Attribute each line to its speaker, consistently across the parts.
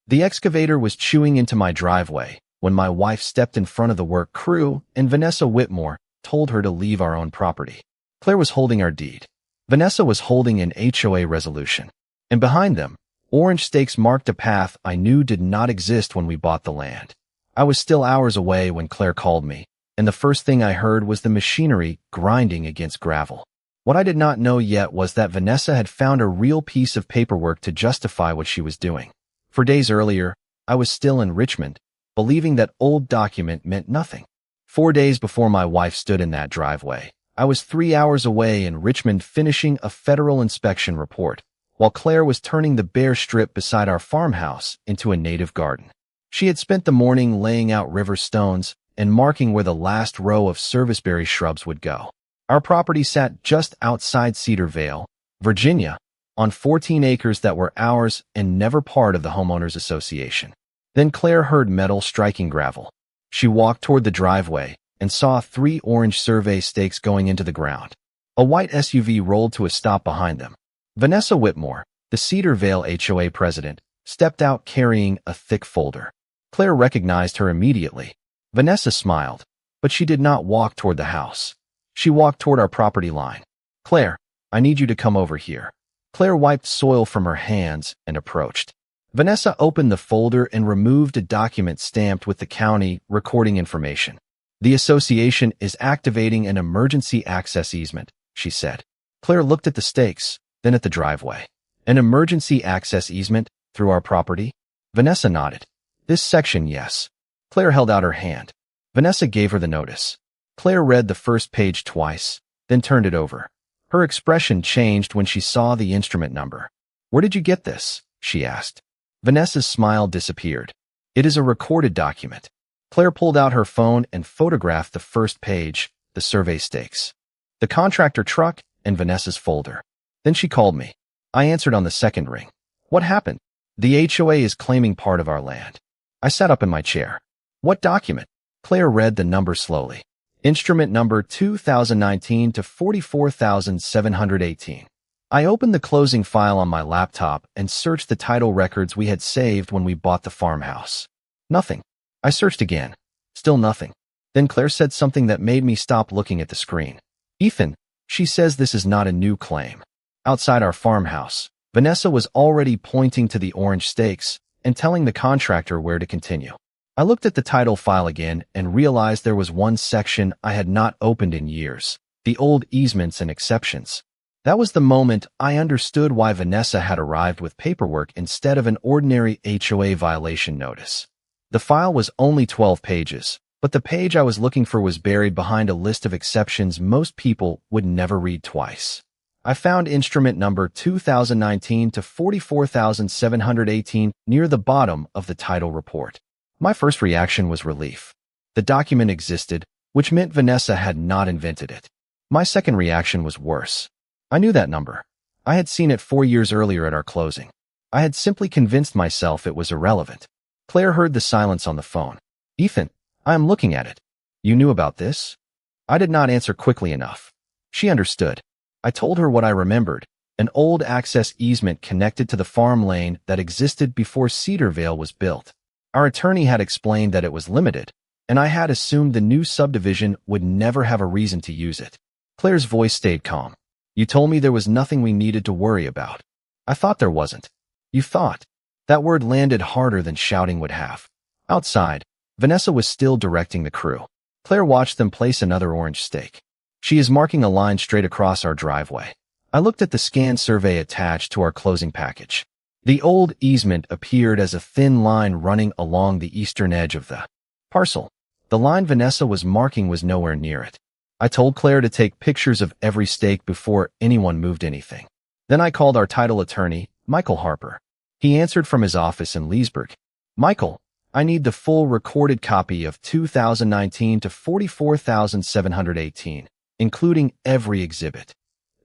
Speaker 1: The excavator was chewing into my driveway when my wife stepped in front of the work crew and Vanessa Whitmore told her to leave our own property. Claire was holding our deed. Vanessa was holding an HOA resolution. And behind them, orange stakes marked a path I knew did not exist when we bought the land. I was still hours away when Claire called me, and the first thing I heard was the machinery grinding against gravel. What I did not know yet was that Vanessa had found a real piece of paperwork to justify what she was doing. For days earlier, I was still in Richmond, believing that old document meant nothing. 4 days before my wife stood in that driveway, I was 3 hours away in Richmond finishing a federal inspection report, while Claire was turning the bare strip beside our farmhouse into a native garden. She had spent the morning laying out river stones and marking where the last row of serviceberry shrubs would go. Our property sat just outside Cedar Vale, Virginia, on 14 acres that were ours and never part of the homeowners association. Then Claire heard metal striking gravel. She walked toward the driveway and saw 3 orange survey stakes going into the ground. A white SUV rolled to a stop behind them. Vanessa Whitmore, the Cedar Vale HOA president, stepped out carrying a thick folder. Claire recognized her immediately. Vanessa smiled, but she did not walk toward the house. She walked toward our property line. "Claire, I need you to come over here." Claire wiped soil from her hands and approached. Vanessa opened the folder and removed a document stamped with the county recording information. "The association is activating an emergency access easement," she said. Claire looked at the stakes, then at the driveway. "An emergency access easement through our property?" Vanessa nodded. "This section, yes." Claire held out her hand. Vanessa gave her the notice. Claire read the first page twice, then turned it over. Her expression changed when she saw the instrument number. "Where did you get this?" she asked. Vanessa's smile disappeared. "It is a recorded document." Claire pulled out her phone and photographed the first page, the survey stakes, the contractor truck, and Vanessa's folder. Then she called me. I answered on the second ring. "What happened?" "The HOA is claiming part of our land." I sat up in my chair. "What document?" Claire read the number slowly. "Instrument number 2019 to 44,718. I opened the closing file on my laptop and searched the title records we had saved when we bought the farmhouse. Nothing. I searched again. Still nothing. Then Claire said something that made me stop looking at the screen. "Ethan," she says, "this is not a new claim." Outside our farmhouse, Vanessa was already pointing to the orange stakes and telling the contractor where to continue. I looked at the title file again and realized there was one section I had not opened in years, the old easements and exceptions. That was the moment I understood why Vanessa had arrived with paperwork instead of an ordinary HOA violation notice. The file was only 12 pages, but the page I was looking for was buried behind a list of exceptions most people would never read twice. I found instrument number 2019 to 44,718 near the bottom of the title report. My first reaction was relief. The document existed, which meant Vanessa had not invented it. My second reaction was worse. I knew that number. I had seen it 4 years earlier at our closing. I had simply convinced myself it was irrelevant. Claire heard the silence on the phone. "Ethan, I am looking at it. You knew about this?" I did not answer quickly enough. She understood. I told her what I remembered, an old access easement connected to the farm lane that existed before Cedar Vale was built. Our attorney had explained that it was limited, and I had assumed the new subdivision would never have a reason to use it. Claire's voice stayed calm. "You told me there was nothing we needed to worry about." "I thought there wasn't." "You thought?" That word landed harder than shouting would have. Outside, Vanessa was still directing the crew. Claire watched them place another orange stake. "She is marking a line straight across our driveway." I looked at the scanned survey attached to our closing package. The old easement appeared as a thin line running along the eastern edge of the parcel. The line Vanessa was marking was nowhere near it. I told Claire to take pictures of every stake before anyone moved anything. Then I called our title attorney, Michael Harper. He answered from his office in Leesburg. "Michael, I need the full recorded copy of 2019 to 44,718, including every exhibit."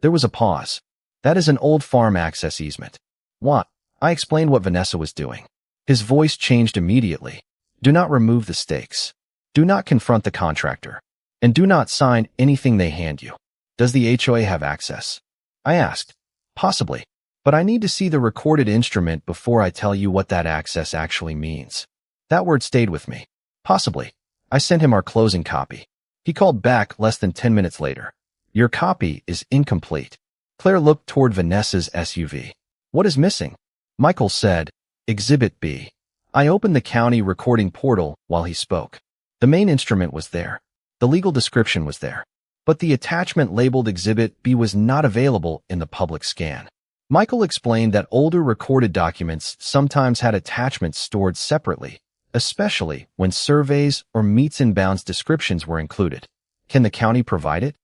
Speaker 1: There was a pause. "That is an old farm access easement." "What?" I explained what Vanessa was doing. His voice changed immediately. "Do not remove the stakes. Do not confront the contractor. And do not sign anything they hand you." "Does the HOA have access?" I asked. "Possibly. But I need to see the recorded instrument before I tell you what that access actually means. That word stayed with me. Possibly. I sent him our closing copy. He called back less than 10 minutes later. Your copy is incomplete. Claire looked toward Vanessa's SUV. What is missing? Michael said, Exhibit B. I opened the county recording portal while he spoke. The main instrument was there. The legal description was there. But the attachment labeled Exhibit B was not available in the public scan. Michael explained that older recorded documents sometimes had attachments stored separately, especially when surveys or meets and bounds descriptions were included. Can the county provide it?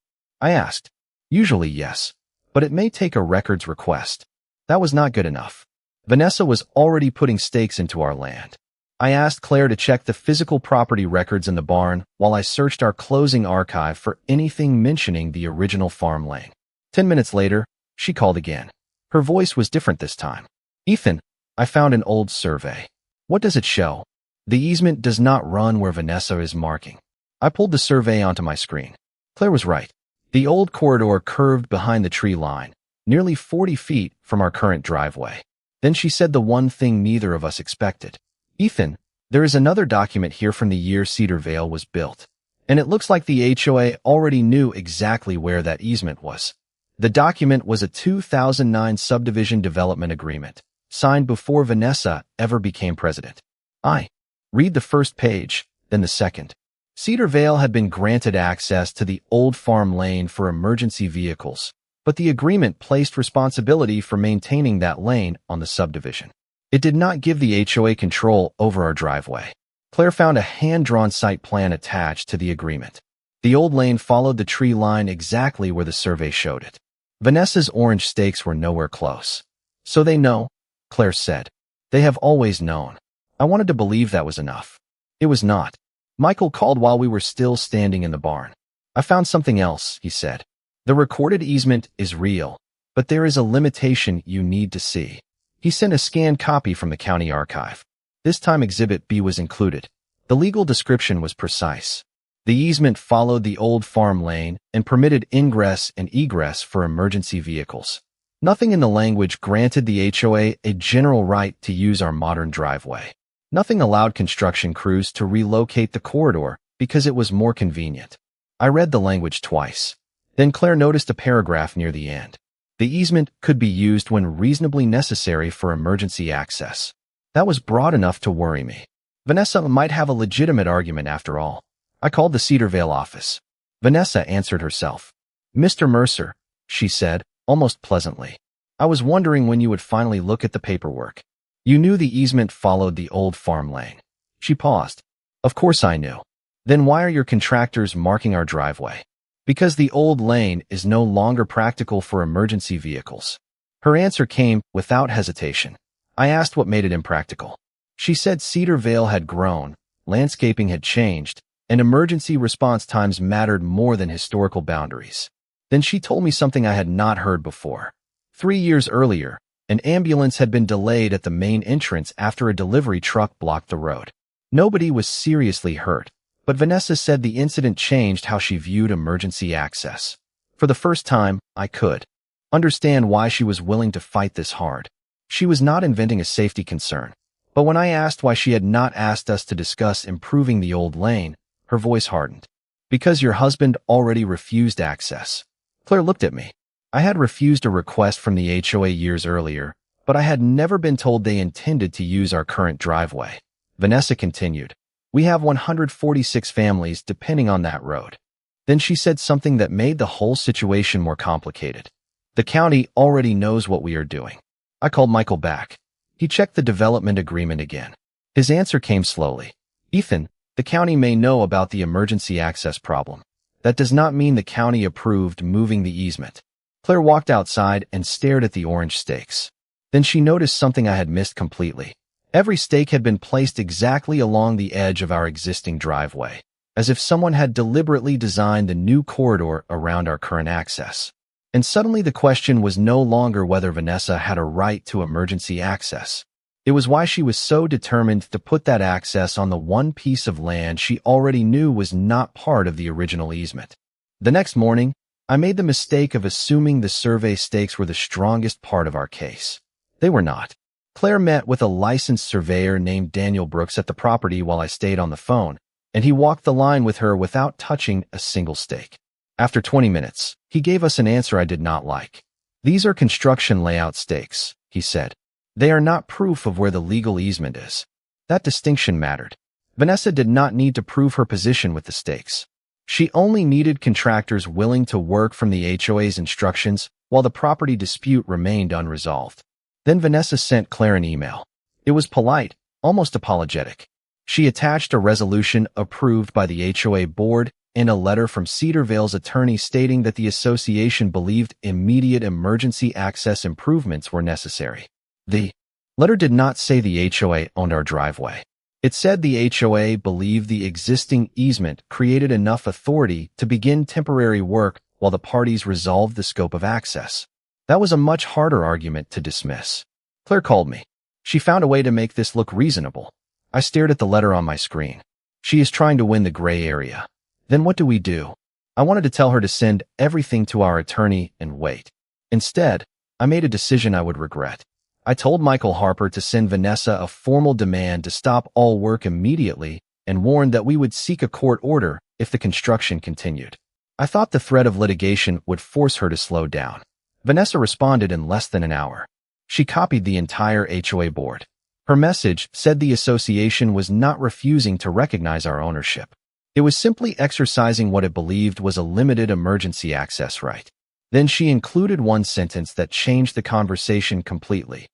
Speaker 1: I asked. Usually yes, but it may take a records request. That was not good enough. Vanessa was already putting stakes into our land. I asked Claire to check the physical property records in the barn while I searched our closing archive for anything mentioning the original farm lane. 10 minutes later, she called again. Her voice was different this time. Ethan, I found an old survey. What does it show? The easement does not run where Vanessa is marking. I pulled the survey onto my screen. Claire was right. The old corridor curved behind the tree line, nearly 40 feet from our current driveway. Then she said the one thing neither of us expected. Ethan, there is another document here from the year Cedar Vale was built, and it looks like the HOA already knew exactly where that easement was. The document was a 2009 subdivision development agreement, signed before Vanessa ever became president. I read the first page, then the second. Cedar Vale had been granted access to the old farm lane for emergency vehicles, but the agreement placed responsibility for maintaining that lane on the subdivision. It did not give the HOA control over our driveway. Claire found a hand-drawn site plan attached to the agreement. The old lane followed the tree line exactly where the survey showed it. Vanessa's orange stakes were nowhere close. So they know, Claire said. They have always known. I wanted to believe that was enough. It was not. Michael called while we were still standing in the barn. I found something else, he said. The recorded easement is real, but there is a limitation you need to see. He sent a scanned copy from the county archive. This time Exhibit B was included. The legal description was precise. The easement followed the old farm lane and permitted ingress and egress for emergency vehicles. Nothing in the language granted the HOA a general right to use our modern driveway. Nothing allowed construction crews to relocate the corridor because it was more convenient. I read the language twice. Then Claire noticed a paragraph near the end. The easement could be used when reasonably necessary for emergency access. That was broad enough to worry me. Vanessa might have a legitimate argument after all. I called the Cedar Vale office. Vanessa answered herself. Mr. Mercer, she said, almost pleasantly. I was wondering when you would finally look at the paperwork. You knew the easement followed the old farm lane. She paused. Of course I knew. Then why are your contractors marking our driveway? Because the old lane is no longer practical for emergency vehicles. Her answer came without hesitation. I asked what made it impractical. She said Cedar Vale had grown, landscaping had changed, and emergency response times mattered more than historical boundaries. Then she told me something I had not heard before. 3 years earlier, an ambulance had been delayed at the main entrance after a delivery truck blocked the road. Nobody was seriously hurt, but Vanessa said the incident changed how she viewed emergency access. For the first time, I could understand why she was willing to fight this hard. She was not inventing a safety concern. But when I asked why she had not asked us to discuss improving the old lane, her voice hardened. Because your husband already refused access. Claire looked at me. I had refused a request from the HOA years earlier, but I had never been told they intended to use our current driveway. Vanessa continued. We have 146 families depending on that road. Then she said something that made the whole situation more complicated. The county already knows what we are doing. I called Michael back. He checked the development agreement again. His answer came slowly. Ethan, the county may know about the emergency access problem. That does not mean the county approved moving the easement. Claire walked outside and stared at the orange stakes. Then she noticed something I had missed completely. Every stake had been placed exactly along the edge of our existing driveway, as if someone had deliberately designed the new corridor around our current access. And suddenly the question was no longer whether Vanessa had a right to emergency access. It was why she was so determined to put that access on the one piece of land she already knew was not part of the original easement. The next morning, I made the mistake of assuming the survey stakes were the strongest part of our case. They were not. Claire met with a licensed surveyor named Daniel Brooks at the property while I stayed on the phone, and he walked the line with her without touching a single stake. After 20 minutes, he gave us an answer I did not like. "These are construction layout stakes," he said. "They are not proof of where the legal easement is." That distinction mattered. Vanessa did not need to prove her position with the stakes. She only needed contractors willing to work from the HOA's instructions while the property dispute remained unresolved. Then Vanessa sent Claire an email. It was polite, almost apologetic. She attached a resolution approved by the HOA board and a letter from Cedar Vale's attorney stating that the association believed immediate emergency access improvements were necessary. The letter did not say the HOA owned our driveway. It said the HOA believed the existing easement created enough authority to begin temporary work while the parties resolved the scope of access. That was a much harder argument to dismiss. Claire called me. She found a way to make this look reasonable. I stared at the letter on my screen. She is trying to win the gray area. Then what do we do? I wanted to tell her to send everything to our attorney and wait. Instead, I made a decision I would regret. I told Michael Harper to send Vanessa a formal demand to stop all work immediately and warned that we would seek a court order if the construction continued. I thought the threat of litigation would force her to slow down. Vanessa responded in less than an hour. She copied the entire HOA board. Her message said the association was not refusing to recognize our ownership. It was simply exercising what it believed was a limited emergency access right. Then she included one sentence that changed the conversation completely.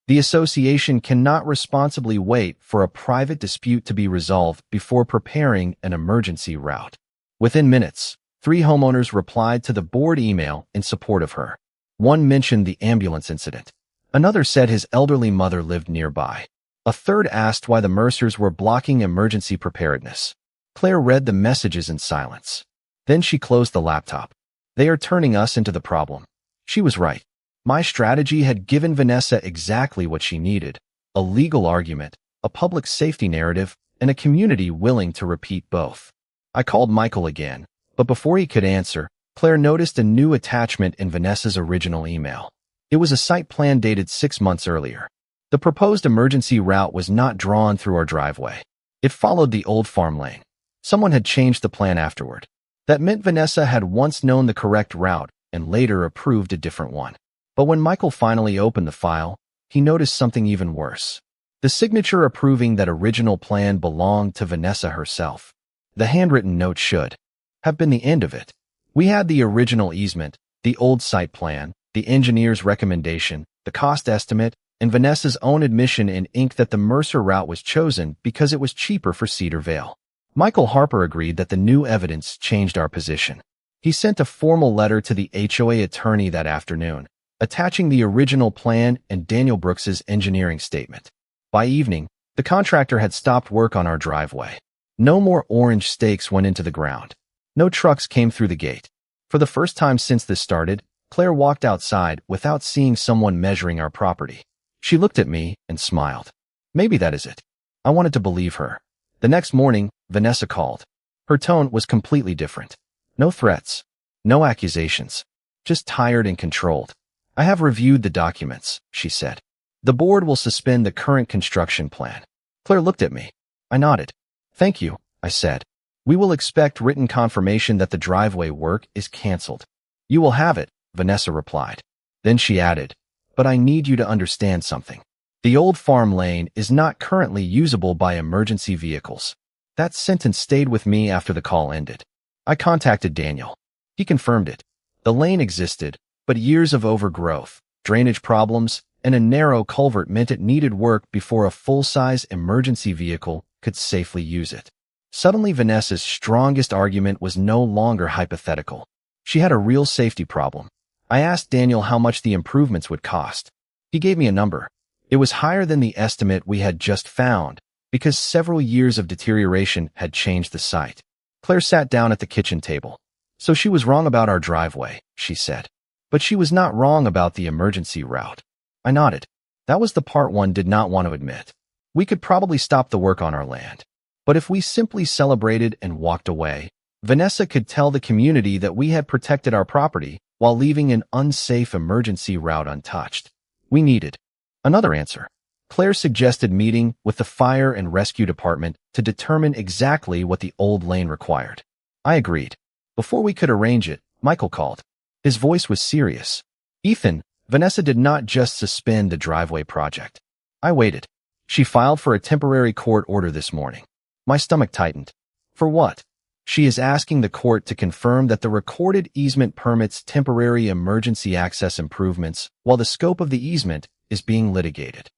Speaker 1: The association cannot responsibly wait for a private dispute to be resolved before preparing an emergency route. Within minutes, 3 homeowners replied to the board email in support of her. One mentioned the ambulance incident. Another said his elderly mother lived nearby. A third asked why the Mercers were blocking emergency preparedness. Claire read the messages in silence. Then she closed the laptop. "They are turning us into the problem." She was right. My strategy had given Vanessa exactly what she needed: a legal argument, a public safety narrative, and a community willing to repeat both. I called Michael again, but before he could answer, Claire noticed a new attachment in Vanessa's original email. It was a site plan dated 6 months earlier. The proposed emergency route was not drawn through our driveway. It followed the old farm lane. Someone had changed the plan afterward. That meant Vanessa had once known the correct route and later approved a different one. But when Michael finally opened the file, he noticed something even worse. The signature approving that original plan belonged to Vanessa herself. The handwritten note should have been the end of it. We had the original easement, the old site plan, the engineer's recommendation, the cost estimate, and Vanessa's own admission in ink that the Mercer route was chosen because it was cheaper for Cedar Vale. Michael Harper agreed that the new evidence changed our position. He sent a formal letter to the HOA attorney that afternoon, attaching the original plan and Daniel Brooks's engineering statement. By evening, the contractor had stopped work on our driveway. No more orange stakes went into the ground. No trucks came through the gate. For the first time since this started, Claire walked outside without seeing someone measuring our property. She looked at me and smiled. Maybe that is it. I wanted to believe her. The next morning, Vanessa called. Her tone was completely different. No threats. No accusations. Just tired and controlled. "I have reviewed the documents," she said. "The board will suspend the current construction plan." Claire looked at me. I nodded. "Thank you," I said. "We will expect written confirmation that the driveway work is canceled." "You will have it," Vanessa replied. Then she added, "But I need you to understand something. The old farm lane is not currently usable by emergency vehicles." That sentence stayed with me after the call ended. I contacted Daniel. He confirmed it. The lane existed, but years of overgrowth, drainage problems, and a narrow culvert meant it needed work before a full-size emergency vehicle could safely use it. Suddenly, Vanessa's strongest argument was no longer hypothetical. She had a real safety problem. I asked Daniel how much the improvements would cost. He gave me a number. It was higher than the estimate we had just found, because several years of deterioration had changed the site. Claire sat down at the kitchen table. "So she was wrong about our driveway," she said. "But she was not wrong about the emergency route." I nodded. That was the part one did not want to admit. We could probably stop the work on our land. But if we simply celebrated and walked away, Vanessa could tell the community that we had protected our property while leaving an unsafe emergency route untouched. We needed another answer. Claire suggested meeting with the fire and rescue department to determine exactly what the old lane required. I agreed. Before we could arrange it, Michael called. His voice was serious. Ethan, Vanessa did not just suspend the driveway project. I waited. She filed for a temporary court order this morning. My stomach tightened. For what? She is asking the court to confirm that the recorded easement permits temporary emergency access improvements while the scope of the easement is being litigated.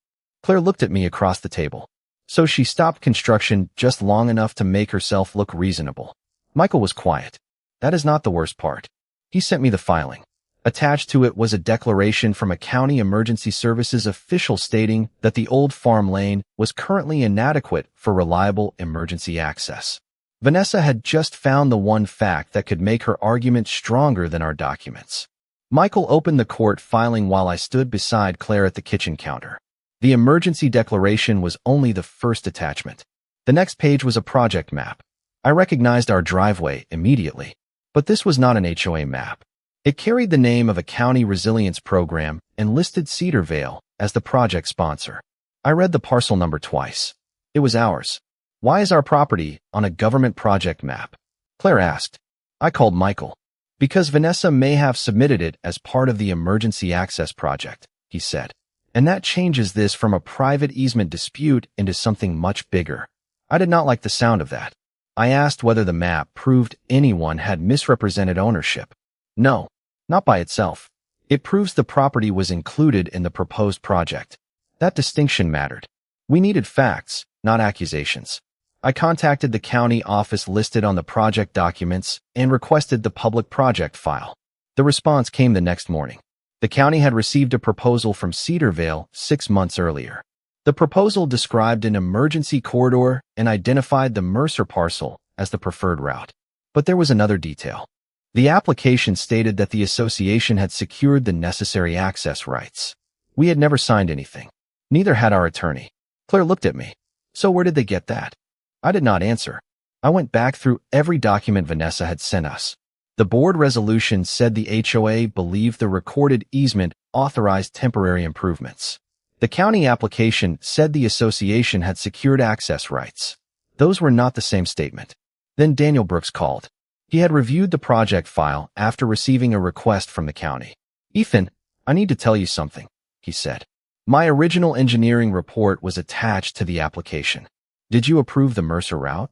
Speaker 1: Claire looked at me across the table. So she stopped construction just long enough to make herself look reasonable. Michael was quiet. That is not the worst part. He sent me the filing. Attached to it was a declaration from a county emergency services official stating that the old farm lane was currently inadequate for reliable emergency access. Vanessa had just found the one fact that could make her argument stronger than our documents. Michael opened the court filing while I stood beside Claire at the kitchen counter. The emergency declaration was only the first attachment. The next page was a project map. I recognized our driveway immediately, but this was not an HOA map. It carried the name of a county resilience program and listed Cedarvale as the project sponsor. I read the parcel number twice. It was ours. Why is our property on a government project map? Claire asked. I called Michael. Because Vanessa may have submitted it as part of the emergency access project, he said. And that changes this from a private easement dispute into something much bigger. I did not like the sound of that. I asked whether the map proved anyone had misrepresented ownership. No, not by itself. It proves the property was included in the proposed project. That distinction mattered. We needed facts, not accusations. I contacted the county office listed on the project documents and requested the public project file. The response came the next morning. The county had received a proposal from Cedarvale 6 months earlier. The proposal described an emergency corridor and identified the Mercer parcel as the preferred route. But there was another detail. The application stated that the association had secured the necessary access rights. We had never signed anything. Neither had our attorney. Claire looked at me. So where did they get that? I did not answer. I went back through every document Vanessa had sent us. The board resolution said the HOA believed the recorded easement authorized temporary improvements. The county application said the association had secured access rights. Those were not the same statement. Then Daniel Brooks called. He had reviewed the project file after receiving a request from the county. Ethan, I need to tell you something, he said. My original engineering report was attached to the application. Did you approve the Mercer route?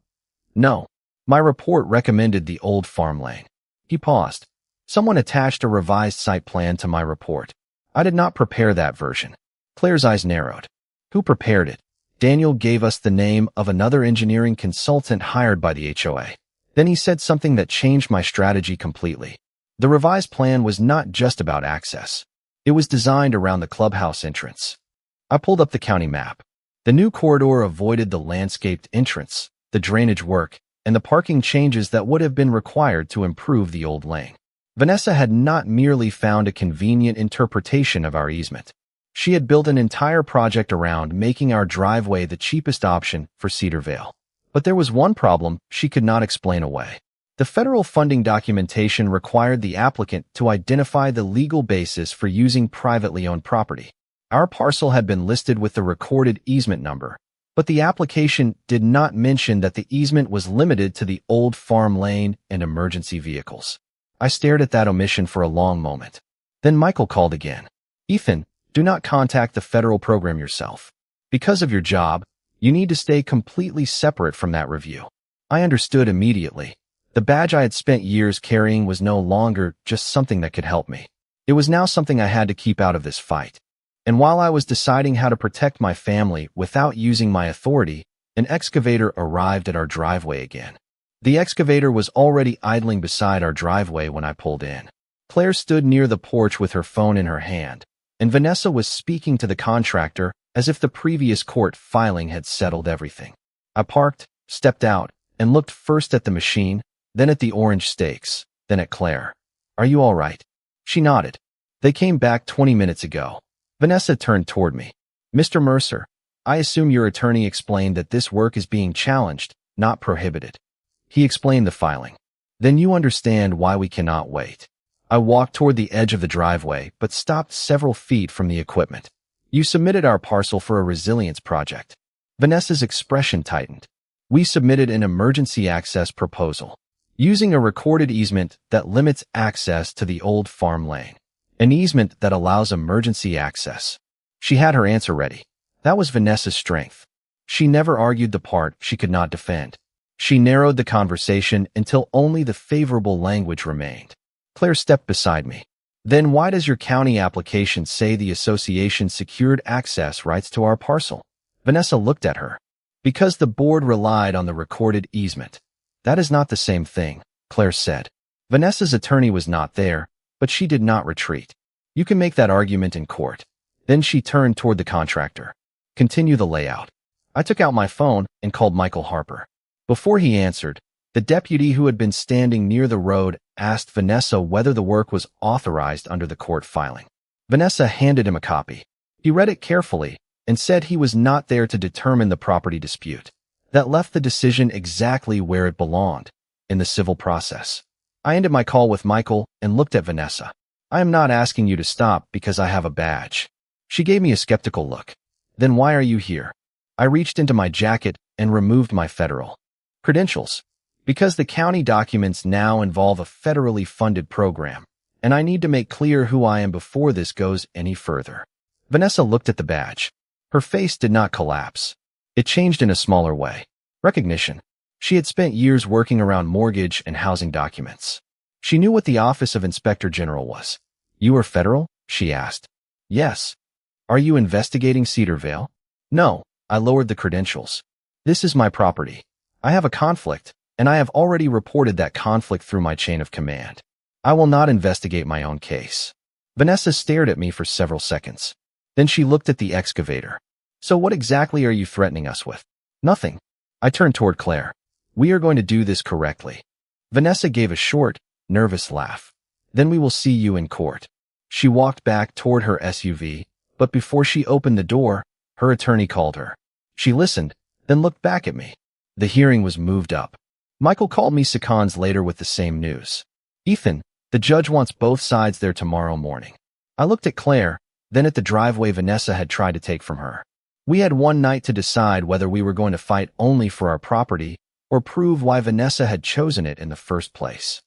Speaker 1: No. My report recommended the old farm lane. He paused. Someone attached a revised site plan to my report. I did not prepare that version. Claire's eyes narrowed. Who prepared it? Daniel gave us the name of another engineering consultant hired by the HOA. Then he said something that changed my strategy completely. The revised plan was not just about access. It was designed around the clubhouse entrance. I pulled up the county map. The new corridor avoided the landscaped entrance, the drainage work, and the parking changes that would have been required to improve the old lane. Vanessa had not merely found a convenient interpretation of our easement. She had built an entire project around making our driveway the cheapest option for Cedarvale. But there was one problem she could not explain away. The federal funding documentation required the applicant to identify the legal basis for using privately owned property. Our parcel had been listed with the recorded easement number, but the application did not mention that the easement was limited to the old farm lane and emergency vehicles. I stared at that omission for a long moment. Then Michael called again. Ethan, do not contact the federal program yourself. Because of your job, you need to stay completely separate from that review. I understood immediately. The badge I had spent years carrying was no longer just something that could help me. It was now something I had to keep out of this fight. And while I was deciding how to protect my family without using my authority, an excavator arrived at our driveway again. The excavator was already idling beside our driveway when I pulled in. Claire stood near the porch with her phone in her hand, and Vanessa was speaking to the contractor as if the previous court filing had settled everything. I parked, stepped out, and looked first at the machine, then at the orange stakes, then at Claire. Are you all right? She nodded. They came back 20 minutes ago. Vanessa turned toward me. Mr. Mercer, I assume your attorney explained that this work is being challenged, not prohibited. He explained the filing. Then you understand why we cannot wait. I walked toward the edge of the driveway, but stopped several feet from the equipment. You submitted our parcel for a resilience project. Vanessa's expression tightened. We submitted an emergency access proposal, using a recorded easement that limits access to the old farm lane. An easement that allows emergency access. She had her answer ready. That was Vanessa's strength. She never argued the part she could not defend. She narrowed the conversation until only the favorable language remained. Claire stepped beside me. Then why does your county application say the association secured access rights to our parcel? Vanessa looked at her. Because the board relied on the recorded easement. That is not the same thing, Claire said. Vanessa's attorney was not there, but she did not retreat. You can make that argument in court. Then she turned toward the contractor. Continue the layout. I took out my phone and called Michael Harper. Before he answered, the deputy who had been standing near the road asked Vanessa whether the work was authorized under the court filing. Vanessa handed him a copy. He read it carefully and said he was not there to determine the property dispute. That left the decision exactly where it belonged, in the civil process. I ended my call with Michael and looked at Vanessa. I am not asking you to stop because I have a badge. She gave me a skeptical look. Then why are you here? I reached into my jacket and removed my federal credentials. Because the county documents now involve a federally funded program, and I need to make clear who I am before this goes any further. Vanessa looked at the badge. Her face did not collapse. It changed in a smaller way. Recognition. She had spent years working around mortgage and housing documents. She knew what the Office of Inspector General was. You are federal? She asked. Yes. Are you investigating Cedarvale? No. I lowered the credentials. This is my property. I have a conflict, and I have already reported that conflict through my chain of command. I will not investigate my own case. Vanessa stared at me for several seconds. Then she looked at the excavator. So what exactly are you threatening us with? Nothing. I turned toward Claire. We are going to do this correctly. Vanessa gave a short, nervous laugh. Then we will see you in court. She walked back toward her SUV, but before she opened the door, her attorney called her. She listened, then looked back at me. The hearing was moved up. Michael called me seconds later with the same news. Ethan, the judge wants both sides there tomorrow morning. I looked at Claire, then at the driveway Vanessa had tried to take from her. We had one night to decide whether we were going to fight only for our property or prove why Vanessa had chosen it in the first place.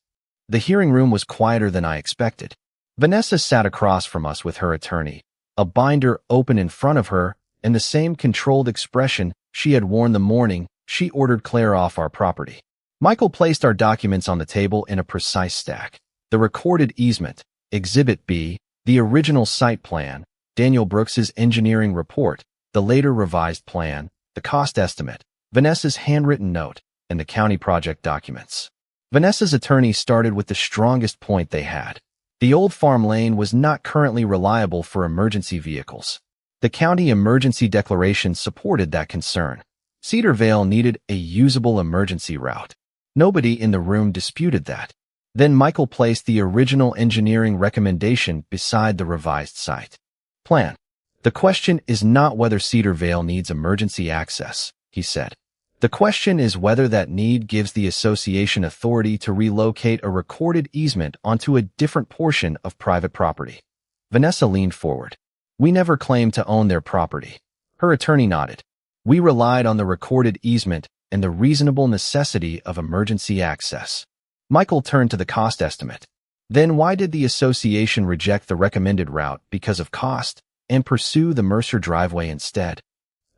Speaker 1: The hearing room was quieter than I expected. Vanessa sat across from us with her attorney, a binder open in front of her, and the same controlled expression she had worn the morning she ordered Claire off our property. Michael placed our documents on the table in a precise stack. The recorded easement, Exhibit B, the original site plan, Daniel Brooks's engineering report, the later revised plan, the cost estimate, Vanessa's handwritten note, and the county project documents. Vanessa's attorney started with the strongest point they had. The old farm lane was not currently reliable for emergency vehicles. The county emergency declaration supported that concern. Cedarvale needed a usable emergency route. Nobody in the room disputed that. Then Michael placed the original engineering recommendation beside the revised site plan. The question is not whether Cedarvale needs emergency access, he said. The question is whether that need gives the association authority to relocate a recorded easement onto a different portion of private property. Vanessa leaned forward. We never claimed to own their property. Her attorney nodded. We relied on the recorded easement and the reasonable necessity of emergency access. Michael turned to the cost estimate. Then why did the association reject the recommended route because of cost and pursue the Mercer driveway instead?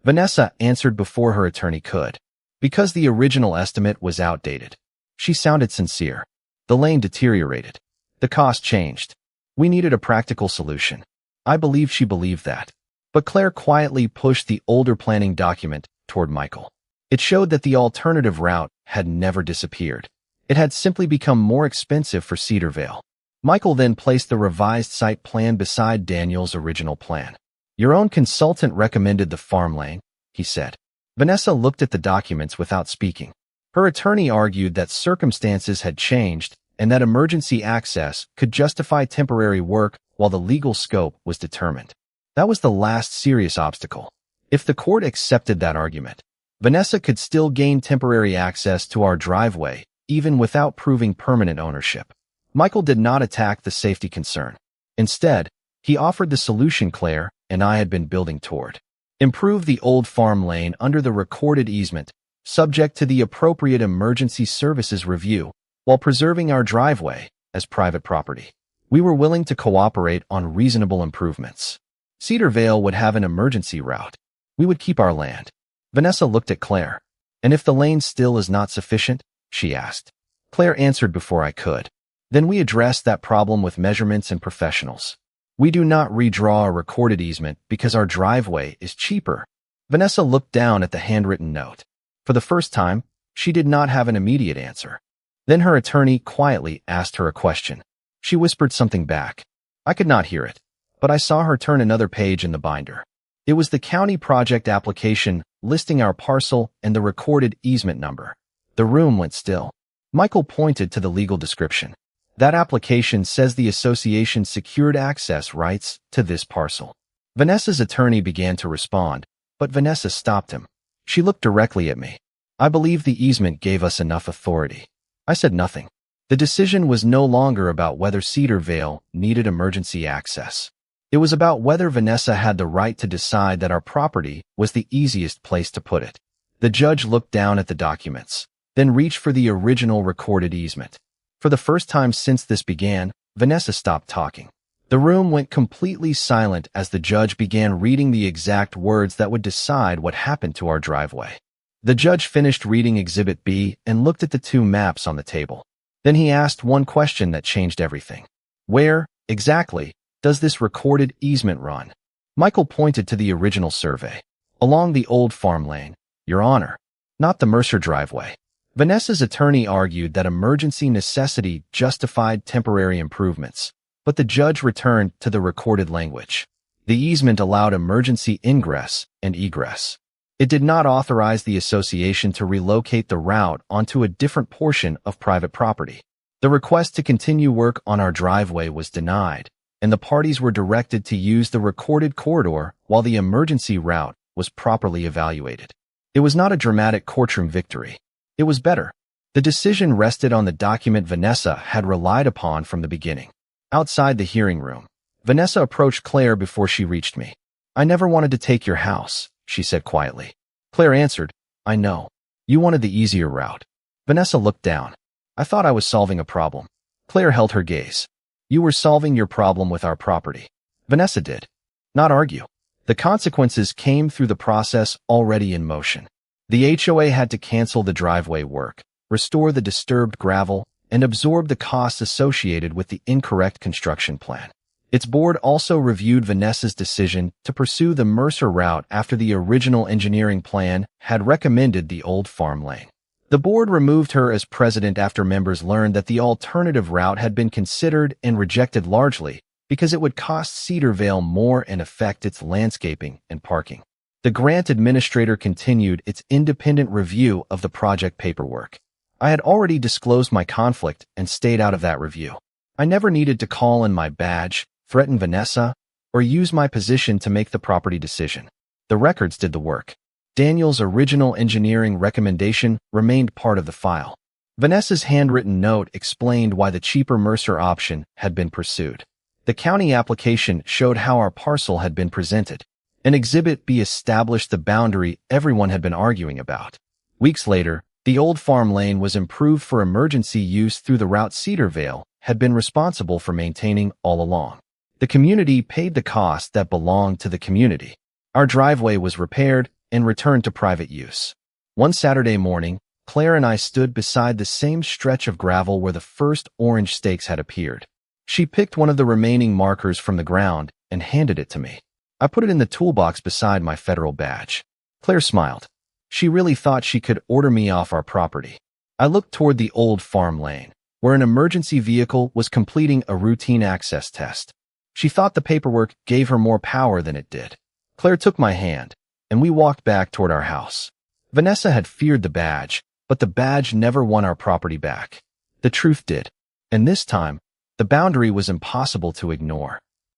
Speaker 1: Vanessa answered before her attorney could. Because the original estimate was outdated. She sounded sincere. The lane deteriorated. The cost changed. We needed a practical solution. I believe she believed that. But Claire quietly pushed the older planning document toward Michael. It showed that the alternative route had never disappeared. It had simply become more expensive for Cedarvale. Michael then placed the revised site plan beside Daniel's original plan. Your own consultant recommended the farm lane, he said. Vanessa looked at the documents without speaking. Her attorney argued that circumstances had changed and that emergency access could justify temporary work while the legal scope was determined. That was the last serious obstacle. If the court accepted that argument, Vanessa could still gain temporary access to our driveway, even without proving permanent ownership. Michael did not attack the safety concern. Instead, he offered the solution Claire and I had been building toward. Improve the old farm lane under the recorded easement, subject to the appropriate emergency services review, while preserving our driveway as private property. We were willing to cooperate on reasonable improvements. Cedar Vale would have an emergency route. We would keep our land. Vanessa looked at Claire. And if the lane still is not sufficient? She asked. Claire answered before I could. Then we addressed that problem with measurements and professionals. We do not redraw a recorded easement because our driveway is cheaper. Vanessa looked down at the handwritten note. For the first time, she did not have an immediate answer. Then her attorney quietly asked her a question. She whispered something back. I could not hear it, but I saw her turn another page in the binder. It was the county project application listing our parcel and the recorded easement number. The room went still. Michael pointed to the legal description. That application says the association secured access rights to this parcel. Vanessa's attorney began to respond, but Vanessa stopped him. She looked directly at me. I believe the easement gave us enough authority. I said nothing. The decision was no longer about whether Cedar Vale needed emergency access. It was about whether Vanessa had the right to decide that our property was the easiest place to put it. The judge looked down at the documents, then reached for the original recorded easement. For the first time since this began, Vanessa stopped talking. The room went completely silent as the judge began reading the exact words that would decide what happened to our driveway. The judge finished reading Exhibit B and looked at the two maps on the table. Then he asked one question that changed everything. Where, exactly, does this recorded easement run? Michael pointed to the original survey. Along the old farm lane, Your Honor, not the Mercer driveway. Vanessa's attorney argued that emergency necessity justified temporary improvements, but the judge returned to the recorded language. The easement allowed emergency ingress and egress. It did not authorize the association to relocate the route onto a different portion of private property. The request to continue work on our driveway was denied, and the parties were directed to use the recorded corridor while the emergency route was properly evaluated. It was not a dramatic courtroom victory. It was better. The decision rested on the document Vanessa had relied upon from the beginning. Outside the hearing room, Vanessa approached Claire before she reached me. I never wanted to take your house, she said quietly. Claire answered, I know. You wanted the easier route. Vanessa looked down. I thought I was solving a problem. Claire held her gaze. You were solving your problem with our property. Vanessa did. Not argue. The consequences came through the process already in motion. The HOA had to cancel the driveway work, restore the disturbed gravel, and absorb the costs associated with the incorrect construction plan. Its board also reviewed Vanessa's decision to pursue the Mercer route after the original engineering plan had recommended the old farm lane. The board removed her as president after members learned that the alternative route had been considered and rejected largely because it would cost Cedar Vale more and affect its landscaping and parking. The grant administrator continued its independent review of the project paperwork. I had already disclosed my conflict and stayed out of that review. I never needed to call in my badge, threaten Vanessa, or use my position to make the property decision. The records did the work. Daniel's original engineering recommendation remained part of the file. Vanessa's handwritten note explained why the cheaper Mercer option had been pursued. The county application showed how our parcel had been presented. An Exhibit B established the boundary everyone had been arguing about. Weeks later, the old farm lane was improved for emergency use through the route Cedar Vale had been responsible for maintaining all along. The community paid the cost that belonged to the community. Our driveway was repaired and returned to private use. One Saturday morning, Claire and I stood beside the same stretch of gravel where the first orange stakes had appeared. She picked one of the remaining markers from the ground and handed it to me. I put it in the toolbox beside my federal badge. Claire smiled. She really thought she could order me off our property. I looked toward the old farm lane, where an emergency vehicle was completing a routine access test. She thought the paperwork gave her more power than it did. Claire took my hand, and we walked back toward our house. Vanessa had feared the badge, but the badge never won our property back. The truth did. And this time, the boundary was impossible to ignore.